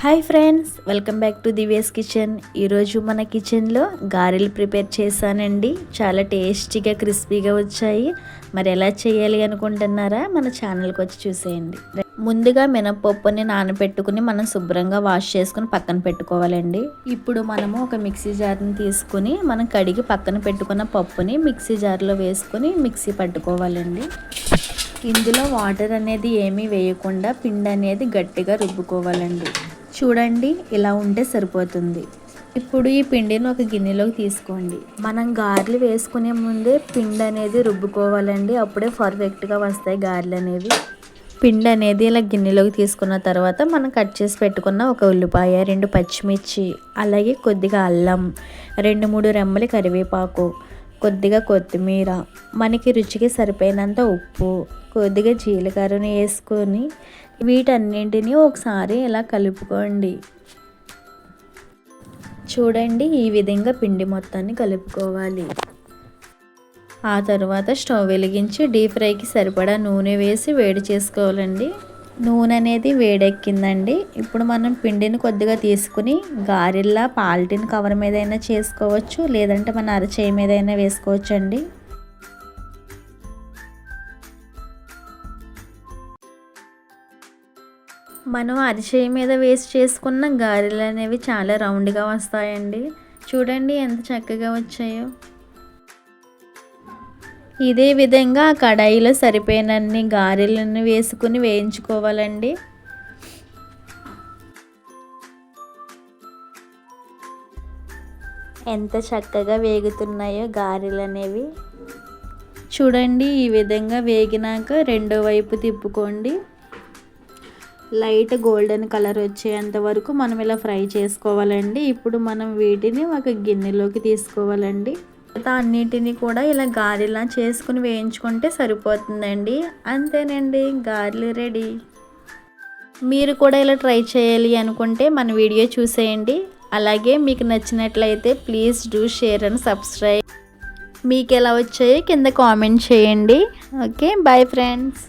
Hi friends, welcome back to Divya's kitchen. ఈరోజు మన కిచెన్లో గారెలు ప్రిపేర్ చేశానండి. చాలా టేస్టీగా క్రిస్పీగా వచ్చాయి. మరి ఎలా చేయాలి అనుకుంటున్నారా? మన ఛానల్కి వచ్చి చూసేయండి. ముందుగా మినపప్పుని నానబెట్టుకుని మనం శుభ్రంగా వాష్ చేసుకుని పక్కన పెట్టుకోవాలండి. ఇప్పుడు మనము ఒక మిక్సీ జార్ని తీసుకుని మనం కడిగి పక్కన పెట్టుకున్న పప్పుని మిక్సీ జార్లో వేసుకుని మిక్సీ పట్టుకోవాలండి. ఇందులో వాటర్ అనేది ఏమీ వేయకుండా పిండి అనేది గట్టిగా రుబ్బుకోవాలండి. చూడండి, ఇలా ఉంటే సరిపోతుంది. ఇప్పుడు ఈ పిండిని ఒక గిన్నెలోకి తీసుకోండి. మనం గారెలు వేసుకునే ముందే పిండి అనేది రుబ్బుకోవాలండి. అప్పుడే పర్ఫెక్ట్గా వస్తాయి గారెలు అనేవి. పిండి అనేది ఇలా గిన్నెలోకి తీసుకున్న తర్వాత మనం కట్ చేసి పెట్టుకున్న ఒక ఉల్లిపాయ, 2 పచ్చిమిర్చి, అలాగే కొద్దిగా అల్లం, 2-3 రెమ్మలు కరివేపాకు, కొద్దిగా కొత్తిమీర, మనకి రుచికి సరిపోయినంత ఉప్పు, కొద్దిగా జీలకర్రని వేసుకొని వీటన్నింటినీ ఒకసారి ఇలా కలుపుకోండి. చూడండి, ఈ విధంగా పిండి మొత్తాన్ని కలుపుకోవాలి. ఆ తర్వాత స్టవ్ వెలిగించి డీప్ ఫ్రైకి సరిపడా నూనె వేసి వేడి చేసుకోవాలండి. నూనె అనేది వేడెక్కిందండి. ఇప్పుడు మనం పిండిని కొద్దిగా తీసుకుని గారెల్లా పాలిటిన్ కవర్ మీద అయినా చేసుకోవచ్చు, లేదంటే మన అరచేయి మీద అయినా వేసుకోవచ్చండి. మనం అరిచేయి మీద వేసి చేసుకున్న గారెలు అనేవి చాలా రౌండ్గా వస్తాయండి. చూడండి ఎంత చక్కగా వచ్చాయో. ఇదే విధంగా ఆ కడాయిలో సరిపోయినన్ని గారెలను వేసుకుని వేయించుకోవాలండి. ఎంత చక్కగా వేగుతున్నాయో గారెలు అనేవి. చూడండి, ఈ విధంగా వేగినాక రెండో వైపు తిప్పుకోండి. లైట్ గోల్డెన్ కలర్ వచ్చేంత వరకు మనం ఇలా ఫ్రై చేసుకోవాలండి. ఇప్పుడు మనం వీటిని ఒక గిన్నెలోకి తీసుకోవాలండి. అన్నిటిని కూడా ఇలా గారెలా చేసుకుని వేయించుకుంటే సరిపోతుందండి. అంతేనండి, గారెలు రెడీ. మీరు కూడా ఇలా ట్రై చేయాలి అనుకుంటే మన వీడియో చూసేయండి. అలాగే మీకు నచ్చినట్లయితే please do share and subscribe. మీకు ఎలా వచ్చాయో కింద కామెంట్ చేయండి. Okay, bye friends.